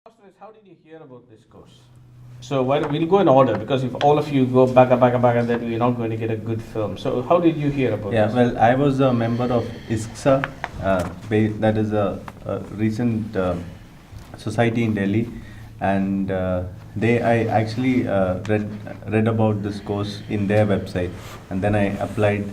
Pastor, how did you hear about this course? So we'll go in order because if all of you go back, then we're not going to get a good film. So how did you hear about Yeah, this? well, I was a member of ISKSA, that is a recent society in Delhi, and I actually read about this course in their website, and then I applied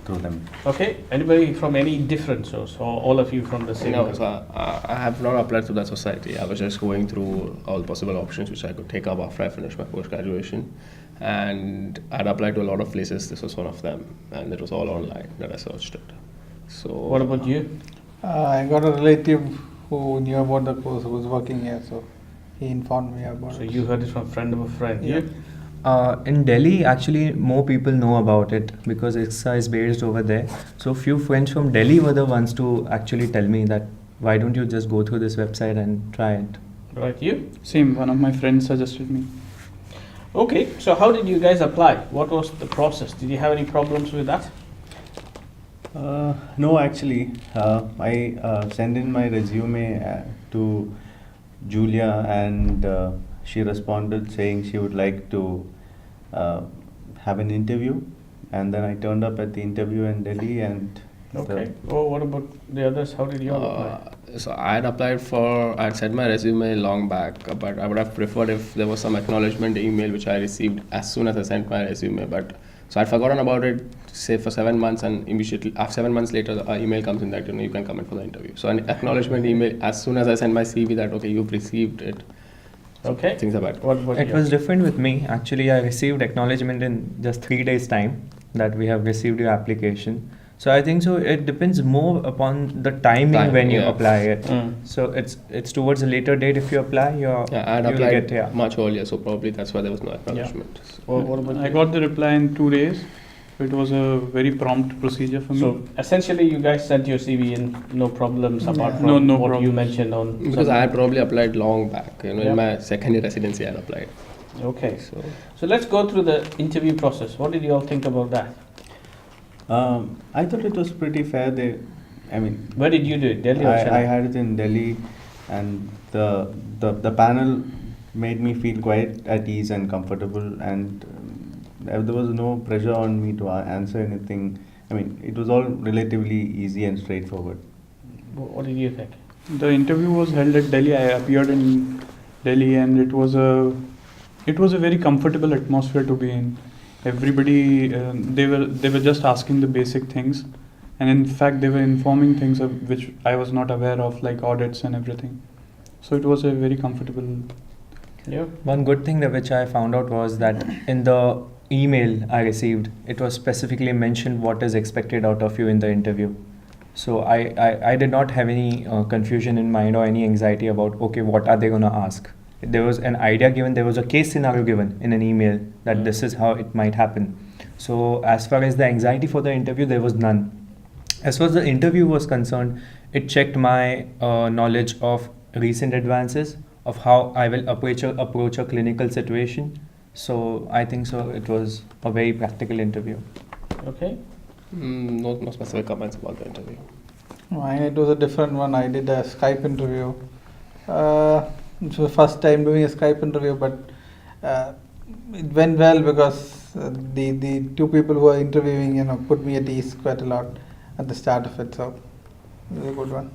through them. Okay, anybody from any different source or all of you from the same? No, group? so I have not applied to that society. I was just going through all possible options which I could take up after I finished my post graduation, and I'd applied to a lot of places. This was one of them, and it was all online that I searched it. So What about you? I got a relative who knew about the course, who was working here, so he informed me about So it. you heard it from a friend of a friend. Yeah. You? In Delhi, actually, more people know about it because ISKSA is based over there. So few friends from Delhi were the ones to actually tell me that why don't you just go through this website and try it. Right, you? Same, one of my friends suggested me. Okay, so how did you guys apply? What was the process? Did you have any problems with that? No, actually, I sent in my resume to Julia, and she responded saying she would like to have an interview, and then I turned up at the interview in Delhi, and Okay. Oh, what about the others? How did you all apply? So I had sent my resume long back, but I would have preferred if there was some acknowledgement email which I received as soon as I sent my resume. But so I'd forgotten about it, say for 7 months, and immediately after 7 months later, the email comes in that you can come in for the interview. So an acknowledgement email as soon as I sent my CV that okay, you've received it. Okay. Things about it. What about It you? was different with me. Actually, I received acknowledgement in just 3 days' time that we have received your application. So I think so. It depends more upon the timing when you yeah. apply it. Mm. So it's towards a later date if you apply. Yeah, I had you'll applied get, much earlier, so probably that's why there was no acknowledgement. What about I you? got the reply in 2 days. It was a very prompt procedure for me. So essentially, you guys sent your CV in, no problems apart Yeah. from No what you problems. mentioned on. Because I had probably applied long back, Yeah. in my second year residency I had applied. Okay, So so let's go through the interview process. What did you all think about that? I thought it was pretty fair. Where did you do it? Delhi or I Chennai? had it in Delhi, and the panel made me feel quite at ease and comfortable, and there was no pressure on me to answer anything. It was all relatively easy and straightforward. What did you think? The interview was held at Delhi. I appeared in Delhi, and it was a very comfortable atmosphere to be in. Everybody they were just asking the basic things, and in fact they were informing things of which I was not aware of, like audits and everything. So it was a very comfortable. Yeah. One good thing that which I found out was that in the email I received, it was specifically mentioned what is expected out of you in the interview. So I did not have any confusion in mind or any anxiety about, okay, what are they going to ask? There was an idea given, there was a case scenario given in an email that this is how it might happen. So as far as the anxiety for the interview, there was none. As far as the interview was concerned, it checked my knowledge of recent advances, of how I will approach a clinical situation. So I think so it was a very practical interview. Okay. No specific comments about the interview. It was a different one. I did a Skype interview. It was the first time doing a Skype interview, but it went well because the two people who were interviewing, put me at ease quite a lot at the start of it. So it was a good one.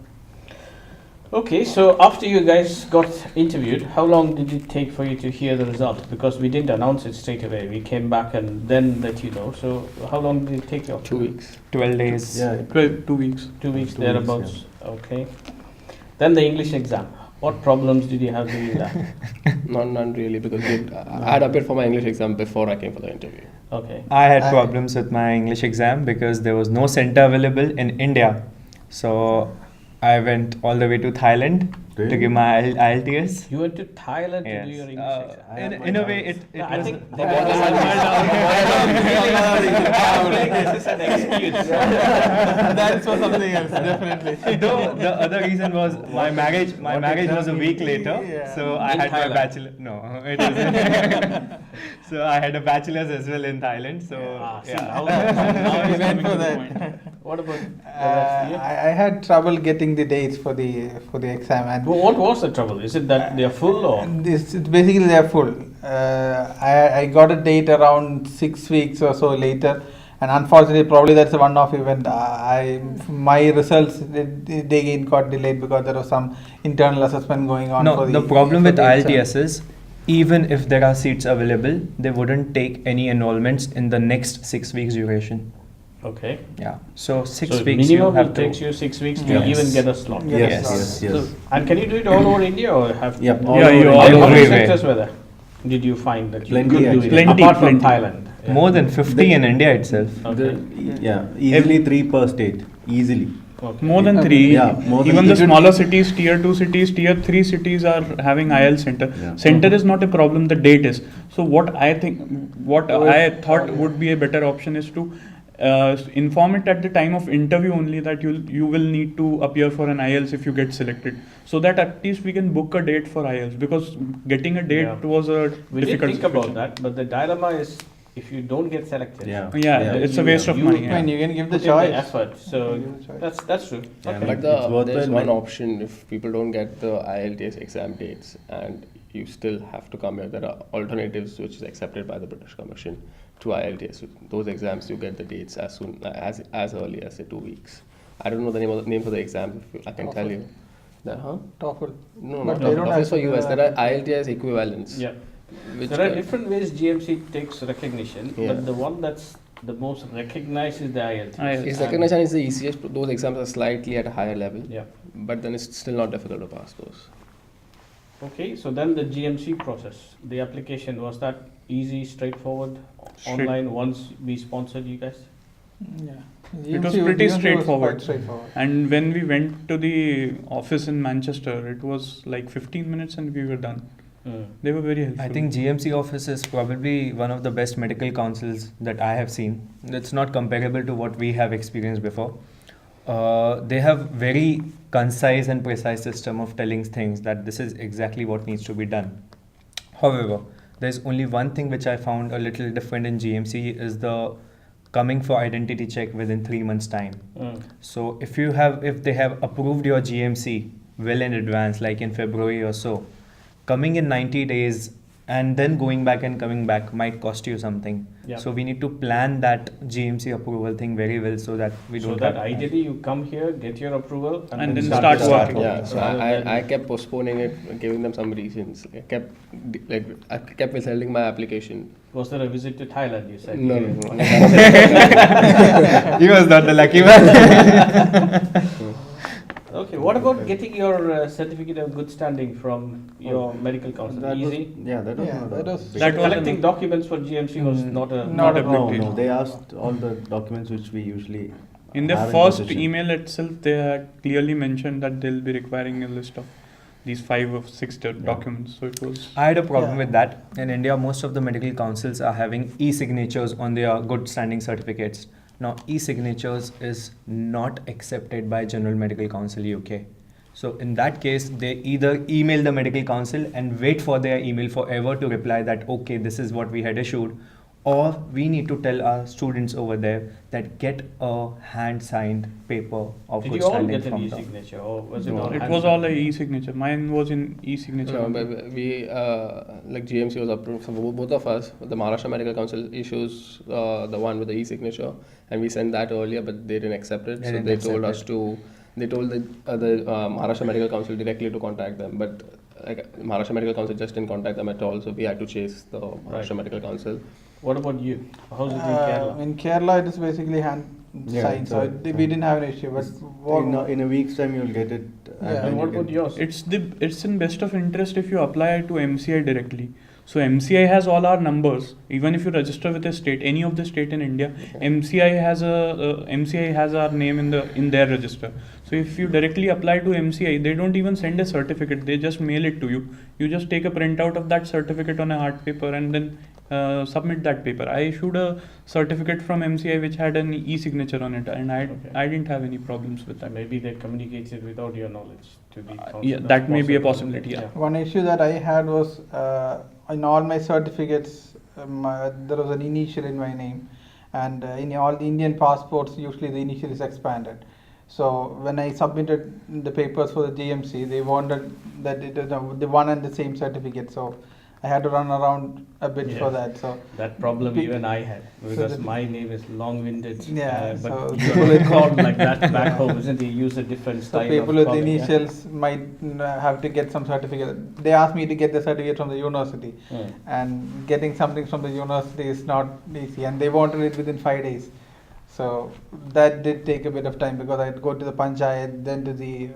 Okay, so after you guys got interviewed, how long did it take for you to hear the result? Because we didn't announce it straight away. We came back and then let you know. So how long did it take you? 2 weeks. 12 days. Yeah. 2 weeks. 2 weeks 2 weeks, thereabouts. Okay. Then the English exam. What problems did you have doing that? None really, because I had appeared for my English exam before I came for the interview. Okay. I had I- problems with my English exam because there was no center available in India. So I went all the way to Thailand to Really? give my IELTS. You went to Thailand to do Yes. your English exam. In a way, it I was. think this is an excuse. That's for something else, definitely. Though the other reason was my marriage. My What marriage was a exam week did you later, do? Yeah. so I In had Thailand? my bachelor. No, it wasn't. So I had a bachelor's as well in Thailand. So Ah, see, yeah. now Now We he's went coming for to the that. point. What about the rest? Yeah. I had trouble getting the dates for the exam, and What was the trouble? Is it that they are full or? it's basically they are full. I got a date around 6 weeks or so later, and unfortunately, probably that's a one-off event. My results they again got delayed because there was some internal assessment going on. No, for the problem for with the exam. IELTS is even if there are seats available, they wouldn't take any enrollments in the next 6 weeks duration. Okay. Yeah. So 6 So weeks you minimum have it to. takes you 6 weeks to Yes. even get a slot. Yes. So, and can you do it all over India or have? Yep, all Yeah, you over How India. many Everywhere. sectors were there? Did you find that you Plenty, could do it actually. Plenty, apart from plenty. Thailand? Yeah. More than 50 in India itself. Okay. Yeah, easily 3 per state, easily. Okay. More than 3. Yeah, more than Even three. the smaller cities, tier 2 cities, tier 3 cities are having IELTS center. Yeah. Center is not a problem, the date is. So what I thought would be a better option is to inform it at the time of interview only that you will need to appear for an IELTS if you get selected. So that at least we can book a date for IELTS, because getting a date Yeah. was a We did difficult think about situation. that, but the dilemma is if you don't get selected. Yeah. Yeah, it's a waste of money. I mean, Yeah. you can give the Put in choice. effort. So Give the choice. that's true. Yeah, Okay. But It's worthwhile there's one when- option if people don't get the IELTS exam dates and you still have to come here. There are alternatives which is accepted by the British Commission to IELTS. Those exams you get the dates as soon as early as say 2 weeks. I don't know the names of the exams. I can tell you. TOEFL. No, But not they don't TOEFL. have It's for to US. do There are that. IELTS equivalents. Yeah. Which There are can- different ways GMC takes recognition, Yeah. but the one that's the most recognized is the IELTS. IELTS. It's recognized and it's the easiest. Those exams are slightly at a higher level, Yeah. but then it's still not difficult to pass those. Okay, so then the GMC process, the application, was that easy, straightforward, Straight- online once we sponsored you guys? Yeah. It was GMC pretty was straightforward. quite straightforward. And when we went to the office in Manchester, it was like 15 minutes and we were done. They were very helpful. I think GMC office is probably one of the best medical councils that I have seen. It's not comparable to what we have experienced before. They have very concise and precise system of telling things that this is exactly what needs to be done. However, there's only one thing which I found a little different in GMC is the coming for identity check within 3 months time. So if they have approved your GMC well in advance, like in February or so, coming in 90 days and then going back and coming back might cost you something. Yeah. So we need to plan that GMC approval thing very well so that we So don't that have ideally you come here, get your approval, And then start start working. Yeah, so Rather than- I kept postponing it, giving them some reasons. I kept withholding my application. Was there a visit to Thailand, you said? No, no, no. He was not the lucky one. Okay, what about getting your certificate of good standing from your medical council? That was- Easy? Yeah, that was Yeah, not that a was- big- That was Collecting an- documents for GMC was not a Not a No, big no, deal. they asked all the documents which we usually In the have in first possession. email itself, they had clearly mentioned that they'll be requiring a list of these 5 or 6 documents. So it was. I had a problem Yeah. with that. In India, most of the medical councils are having e-signatures on their good standing certificates. Now, e-signatures is not accepted by General Medical Council UK. So in that case, they either email the medical council and wait for their email forever to reply that, okay, this is what we had issued, or we need to tell our students over there that get a hand-signed paper of Did good you all standing get an from them. e-signature or was it No, all It hands was on? all a e-signature. Mine was in e-signature. No, only. but we like GMC was approved for both of us. The Maharashtra Medical Council issues the one with the e-signature, and we sent that earlier, but they didn't accept it. They So didn't they accept told us it. to. They told the Maharashtra Medical Council directly to contact them, but like Maharashtra Medical Council just didn't contact them at all. So we had to chase the Maharashtra Medical Council. What about you? How's it in Kerala? In Kerala, it is basically hand Yeah, signed, so we didn't have an issue. But in a week's time you'll get it. Yeah. then And you what can- about yours? It's in best of interest if you apply to MCI directly. So MCI has all our numbers. Even if you register with a state, any of the state in India, MCI has our name in their register. So if you directly apply to MCI, they don't even send a certificate. They just mail it to you. You just take a printout of that certificate on a hard paper and then submit that paper. I issued a certificate from MCI which had an e-signature on it, and I didn't have any problems with that. Maybe they communicated without your knowledge to be Yeah, that may be a possibility. Yeah. one issue that I had was in all my certificates, there was an initial in my name, and in all the Indian passports, usually the initial is expanded. So when I submitted the papers for the GMC, they wanted that it is the one and the same certificate. So I had to run around a bit for that. So that problem Be- even I had, so because the- my name is long-winded. Yeah, but so you people are called like that back home, isn't it? You use a different So style people of with calling, yeah? initials might have to get some certificate. They asked me to get the certificate from the university, Hmm. and getting something from the university is not easy, and they wanted it within 5 days. So that did take a bit of time, because I'd go to the panchayat, then to the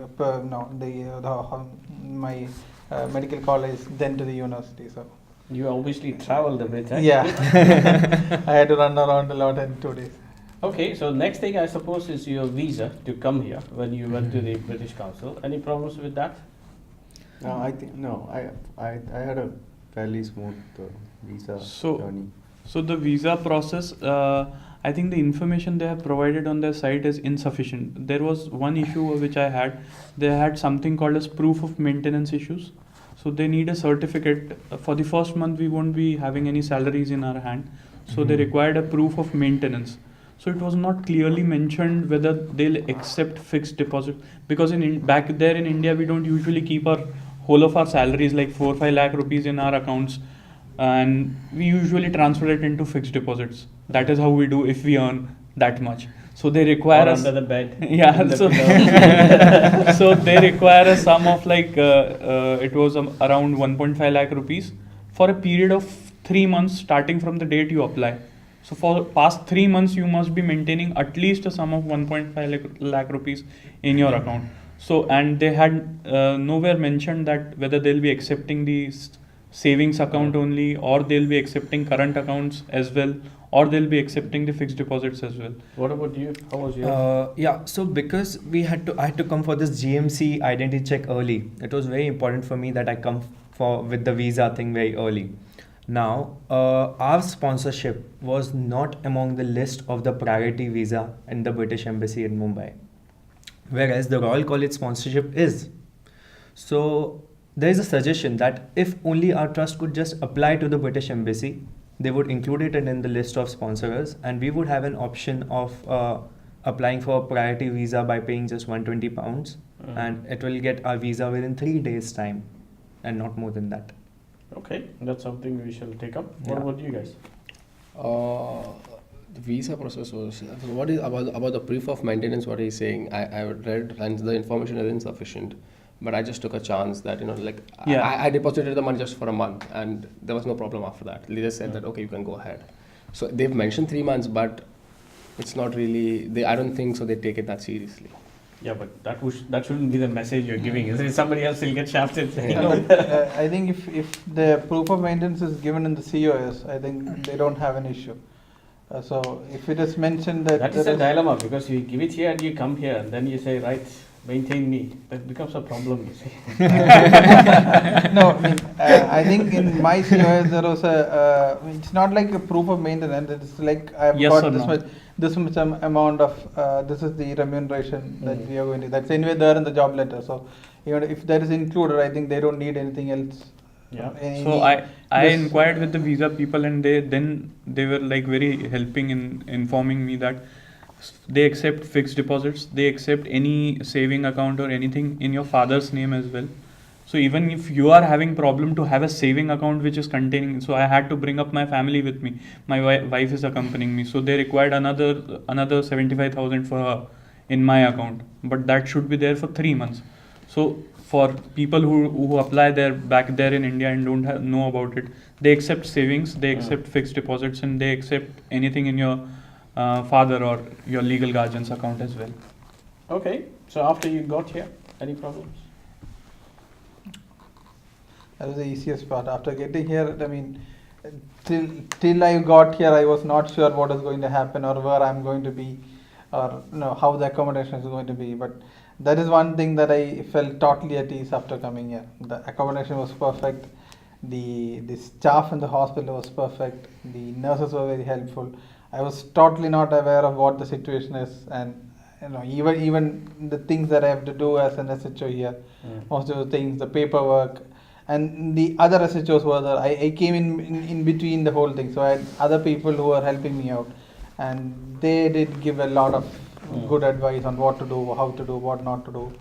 my medical college, then to the university. So You obviously traveled a bit, eh? yeah, I had to run around a lot in 2 days. Okay, so next thing I suppose is your visa to come here when you went to the British Council. Any problems with that? No, I think no. I had a fairly smooth visa So- journey. So the visa process, I think the information they have provided on their site is insufficient. There was one issue which I had. They had something called as proof of maintenance issues. So they need a certificate. For the first month, we won't be having any salaries in our hand. So they required a proof of maintenance. So it was not clearly mentioned whether they'll accept fixed deposit, because back there in India we don't usually keep our whole of our salaries like 4-5 lakh rupees in our accounts, and we usually transfer it into fixed deposits. That is how we do if we earn that much. So they require Or us under the bed? yeah, in the so pillow? so they require a sum of like it was around 1.5 lakh rupees for a period of 3 months starting from the date you apply. So for past 3 months you must be maintaining at least a sum of 1.5 lakh rupees in your account. So and they had nowhere mentioned that whether they'll be accepting the savings account only, or they'll be accepting current accounts as well, or they'll be accepting the fixed deposits as well. What about you? How was yours? Yeah, so because I had to come for this GMC identity check early. It was very important for me that I come with the visa thing very early. Now, our sponsorship was not among the list of the priority visa in the British Embassy in Mumbai, whereas the Royal College sponsorship is. So there is a suggestion that if only our trust could just apply to the British Embassy, they would include it in the list of sponsors, and we would have an option of applying for a priority visa by paying just £120, and it will get our visa within 3 days' time, and not more than that. Okay, that's something we shall take up. What Yeah. about you guys? The visa process was. So what is about the proof of maintenance? What he's saying, I read, and the information is insufficient. But I just took a chance that Yeah. I deposited the money just for a month, and there was no problem after that. They just said that okay, you can go ahead. So they've mentioned 3 months, but it's not really. I don't think so. They take it that seriously. Yeah, but that shouldn't be the message you're giving, isn't it? Somebody else will get shafted. You know? But I think if the proof of maintenance is given in the COS, I think they don't have an issue. So if it is mentioned that That is there a dilemma, because you give it here and you come here and then you say, right, maintain me. That becomes a problem, you see. no, I mean, I think in my COS there was it's not like a proof of maintenance. It's like I've Yes got or this no? much amount of this is the remuneration that we are going to. That's anyway there in the job letter. So even if that is included, I think they don't need anything else. Yeah. So I this- inquired with the visa people, and they were like very helping in informing me that they accept fixed deposits, they accept any saving account or anything in your father's name as well. So even if you are having problem to have a saving account which is containing, so I had to bring up my family with me. My wife is accompanying me, so they required another 75,000 for her in my account, but that should be there for 3 months. So for people who apply there back there in India and don't know about it, they accept savings, they accept fixed deposits, and they accept anything in your father or your legal guardian's account as well. Okay, so after you got here, any problems? That was the easiest part. After getting here, I mean, till I got here, I was not sure what is going to happen or where I'm going to be, or how the accommodation is going to be. But that is one thing that I felt totally at ease after coming here. The accommodation was perfect. The staff in the hospital was perfect. The nurses were very helpful. I was totally not aware of what the situation is, and even the things that I have to do as an SHO here, most of the things, the paperwork, and the other SHOs were there. I came in between the whole thing, so I had other people who were helping me out, and they did give a lot of good advice on what to do, how to do, what not to do,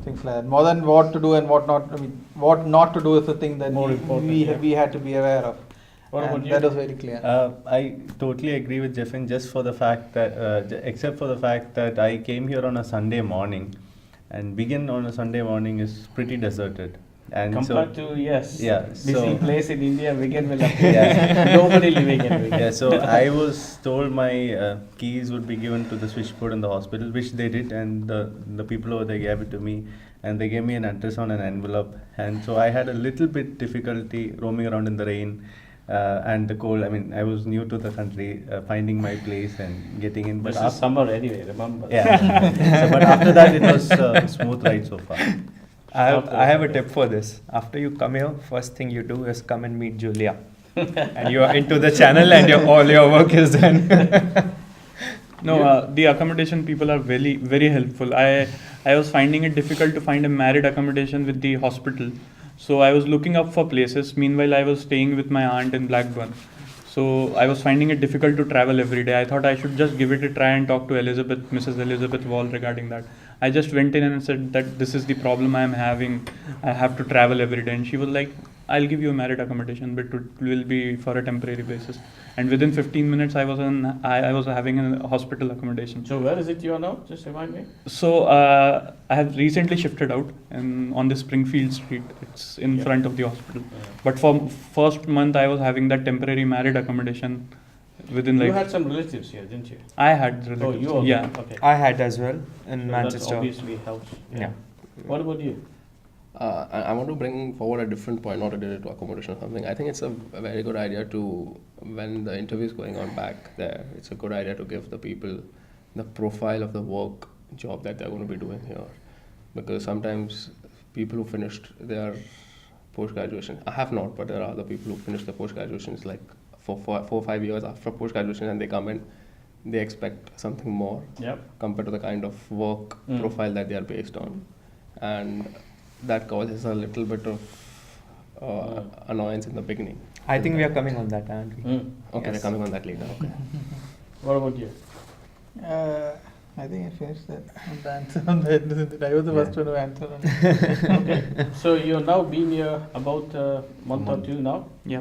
things like that. More than what to do and what not. I mean, what not to do is the thing that More important, we had to be aware of. What about And you? that was very clear. I totally agree with Jeffin, just for the fact that, except for the fact that I came here on a Sunday morning, and Begin on a Sunday morning is pretty deserted. And Compared to, yes, yeah, busy so- place in India, Wigan will appear. Yeah. Nobody living in Wigan. Yeah, so I was told my keys would be given to the switchboard in the hospital, which they did, and the people over there gave it to me, and they gave me an address on an envelope, and so I had a little bit difficulty roaming around in the rain and the cold. I mean, I was new to the country, finding my place and getting in. This is after, summer anyway, remember? yeah. So, but after that, it was a smooth ride so far. I have a tip for this. After you come here, first thing you do is come and meet Julia. And you are into the channel and all your work is done. No, the accommodation people are very, very helpful. I was finding it difficult to find a married accommodation with the hospital. So I was looking up for places. Meanwhile, I was staying with my aunt in Blackburn. So I was finding it difficult to travel every day. I thought I should just give it a try and talk to Mrs. Elizabeth Wall regarding that. I just went in and said that this is the problem I am having. I have to travel every day. And she was like, I'll give you a married accommodation, but it will be for a temporary basis. And within 15 minutes, I was having a hospital accommodation. So where is it you are now? Just remind me. So I have recently shifted out on the Springfield Street. It's in front of the hospital. But for first month, I was having that temporary married accommodation within You like. had some relatives here, didn't you? I had relatives. Oh, you also? Yeah. Okay. I had as well in So that Manchester. obviously helps. Yeah. What about you? I want to bring forward a different point, not related to accommodation or something. I think it's a very good idea to, when the interview is going on back there, it's a good idea to give the people the profile of the work job that they're going to be doing here. Because sometimes people who finished their post-graduation, I have not, but there are other people who finished their post-graduations like 4 or 5 years after post-graduation, and they come in, they expect something more Yep. compared to the kind of work profile that they are based on. And that causes a little bit of annoyance in the beginning. I think we are coming on that, aren't we? Okay, Yes. we're coming on that later. Okay. What about you? I think I finished that the answer on that. I was the first one to answer on it. Okay. So you've now been here about a month or two now. Yeah.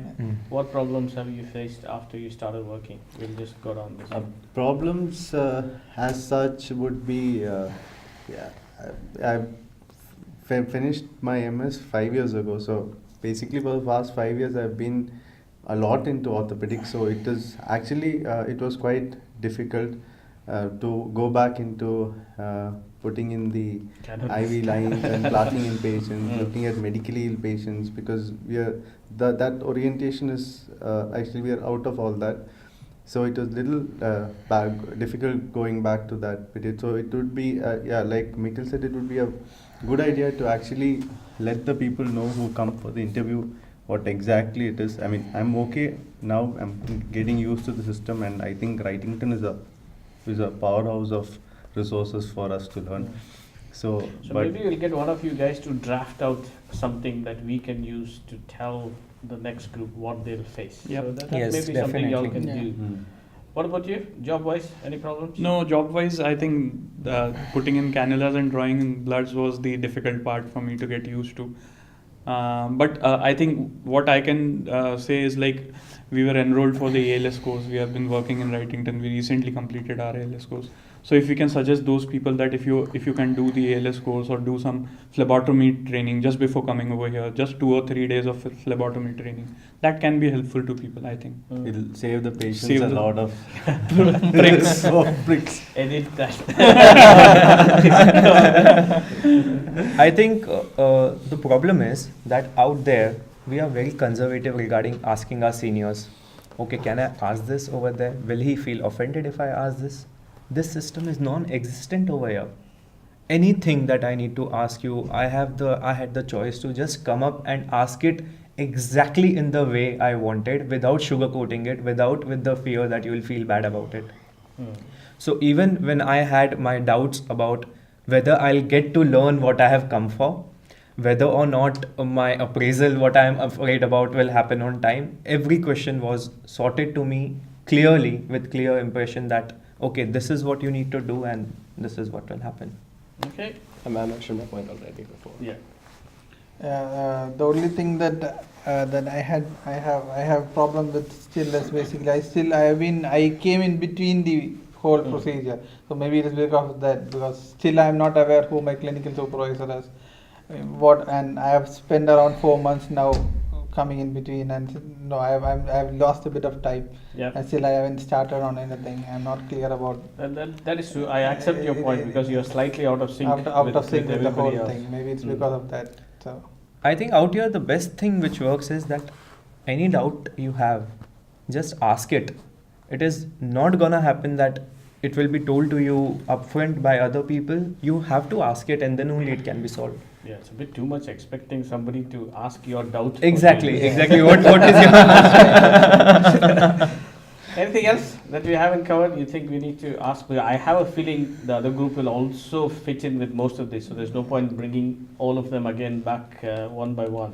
What problems have you faced after you started working? We'll just go down this. Problems as such would be, I finished my MS 5 years ago. So basically for the past 5 years I've been a lot into orthopedics. So it is actually, it was quite difficult to go back into putting in the IV lines and clotting in patients, looking at medically ill patients, because we are that orientation is actually we are out of all that. So it was little difficult going back to that bit. So it would be like Mikkel said, it would be a good idea to actually let the people know who come for the interview what exactly it is. I mean, I'm okay now. I'm getting used to the system, and I think Wrightington is a powerhouse of resources for us to learn. So maybe we'll get one of you guys to draft out something that we can use to tell the next group what they'll face. Yep. So that Yes, may be something y'all can definitely. do. What about you? Job-wise, any problems? No, job-wise, I think putting in cannulas and drawing in bloods was the difficult part for me to get used to. But I think what I can say is, like, we were enrolled for the ALS course. We have been working in Wrightington. We recently completed our ALS course. So if we can suggest those people that if you can do the ALS course or do some phlebotomy training just before coming over here, just 2 or 3 days of phlebotomy training, that can be helpful to people, I think. it'll save the patients Save a the- lot of Pricks. pricks. Edit that. I think the problem is that out there we are very conservative regarding asking our seniors, okay, can I ask this over there? Will he feel offended if I ask this? This system is non-existent over here. Anything that I need to ask you, I had the choice to just come up and ask it exactly in the way I wanted, without sugarcoating it, with the fear that you will feel bad about it. So even when I had my doubts about whether I'll get to learn what I have come for, whether or not my appraisal, what I am afraid about, will happen on time, every question was sorted to me clearly with clear impression that okay, this is what you need to do and this is what will happen. Okay. I mentioned my point already before. Yeah. The only thing that I have problem with still is basically I came in between the whole procedure, so maybe it is because of that, because still I am not aware who my clinical supervisor is, and I have spent around 4 months now coming in between, and no, I've lost a bit of time. Yeah. And still I haven't started on anything. I'm not clear about That is true. I accept your point because you're slightly out of sync. out of sync with the whole everybody else. thing. Maybe it's because of that. So. I think out here the best thing which works is that any doubt you have, just ask it. It is not gonna happen that it will be told to you upfront by other people. You have to ask it and then only it can be solved. Yeah, it's a bit too much expecting somebody to ask your doubt. Exactly, Yeah. exactly. What is your Anything else that we haven't covered you think we need to ask? I have a feeling the other group will also fit in with most of this, so there's no point bringing all of them again back one by one.